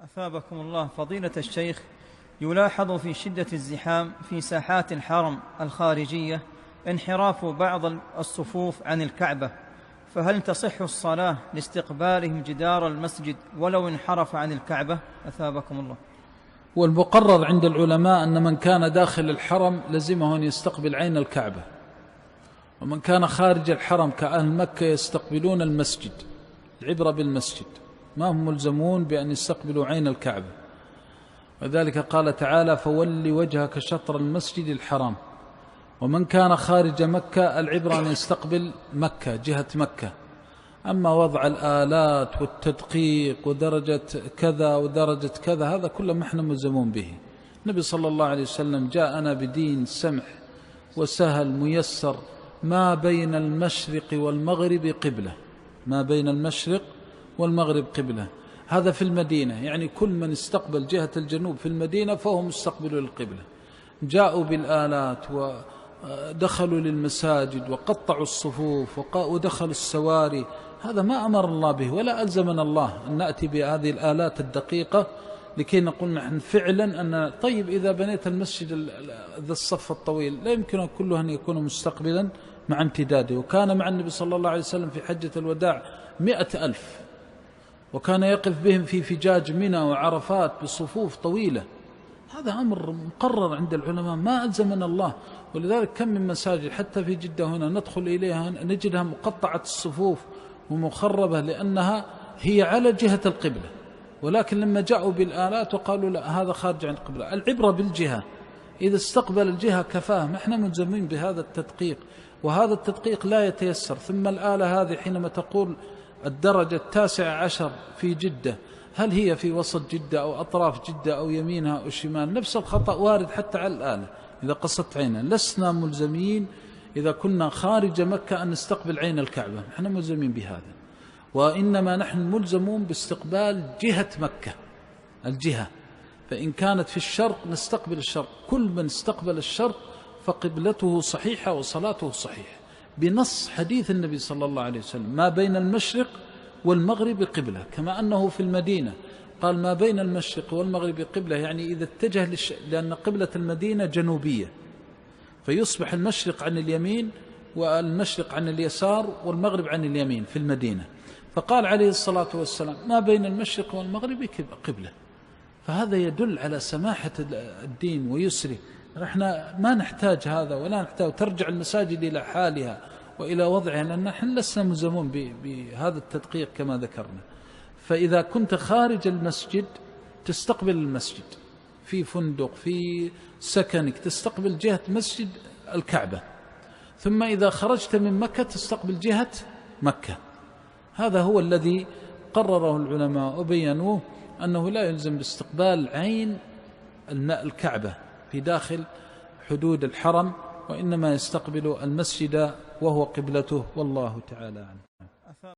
أثابكم الله فضيلة الشيخ. يلاحظ في شدة الزحام في ساحات الحرم الخارجية انحراف بعض الصفوف عن الكعبة، فهل تصح الصلاة لاستقبالهم جدار المسجد ولو انحرف عن الكعبة؟ أثابكم الله. والمقرر عند العلماء أن من كان داخل الحرم لزمه أن يستقبل عين الكعبة، ومن كان خارج الحرم كأهل مكة يستقبلون المسجد، العبرة بالمسجد، ما هم ملزمون بأن يستقبلوا عين الكعبة. وذلك قال تعالى: فول وجهك شطر المسجد الحرام. ومن كان خارج مكة العبرة أن يستقبل مكة، جهة مكة. أما وضع الآلات والتدقيق ودرجة كذا ودرجة كذا هذا كله ما احنا ملزمون به. النبي صلى الله عليه وسلم جاءنا بدين سمح وسهل ميسر، ما بين المشرق والمغرب قبلة، ما بين المشرق والمغرب قبلة. هذا في المدينة، يعني كل من استقبل جهة الجنوب في المدينة فهو مستقبل للقبلة. جاءوا بالآلات ودخلوا للمساجد وقطعوا الصفوف ودخلوا السواري، هذا ما أمر الله به ولا ألزمنا الله أن نأتي بهذه الآلات الدقيقة لكي نقول نحن فعلا أن طيب إذا بنيت المسجد ذا الصف الطويل لا يمكن كله أن يكون مستقبلا مع امتداده. وكان مع النبي صلى الله عليه وسلم في حجة الوداع 100,000، وكان يقف بهم في فجاج منى وعرفات بصفوف طويلة. هذا أمر مقرر عند العلماء ما ألزمنا الله. ولذلك كم من مساجد حتى في جدة هنا ندخل إليها نجدها مقطعة الصفوف ومخربة لأنها هي على جهة القبلة، ولكن لما جاءوا بالآلات وقالوا لا هذا خارج عن القبلة. العبرة بالجهة، إذا استقبل الجهة كفاه، ما احنا ملزمين بهذا التدقيق، وهذا التدقيق لا يتيسر. ثم الآلة هذه حينما تقول الدرجة 19 في جدة، هل هي في وسط جدة أو أطراف جدة أو يمينها أو شمال؟ نفس الخطأ وارد حتى على الآلة إذا قصدت عينها. لسنا ملزمين إذا كنا خارج مكة أن نستقبل عين الكعبة، نحن ملزمين بهذا، وإنما نحن ملزمون باستقبال جهة مكة، الجهة. فإن كانت في الشرق نستقبل الشرق، كل من استقبل الشرق فقبلته صحيحة وصلاته صحيحة، بنص حديث النبي صلى الله عليه وسلم: ما بين المشرق والمغرب قبلة. كما أنه في المدينة قال: ما بين المشرق والمغرب قبلة، يعني إذا اتجه لأن قبلة المدينة جنوبية، فيصبح المشرق عن اليمين والمشرق عن اليسار والمغرب عن اليمين في المدينة. فقال عليه الصلاة والسلام: ما بين المشرق والمغرب قبلة. فهذا يدل على سماحة الدين ويسره. نحن ما نحتاج هذا ولا نحتاج ترجع المساجد إلى حالها وإلى وضعها، لأن نحن لسنا ملزمون بهذا التدقيق كما ذكرنا. فإذا كنت خارج المسجد تستقبل المسجد، في فندق في سكنك تستقبل جهة مسجد الكعبة، ثم إذا خرجت من مكة تستقبل جهة مكة. هذا هو الذي قرره العلماء وبينوه، أنه لا يلزم باستقبال عين الكعبة في داخل حدود الحرم، وإنما يستقبل المسجد وهو قبلته، والله تعالى عنه.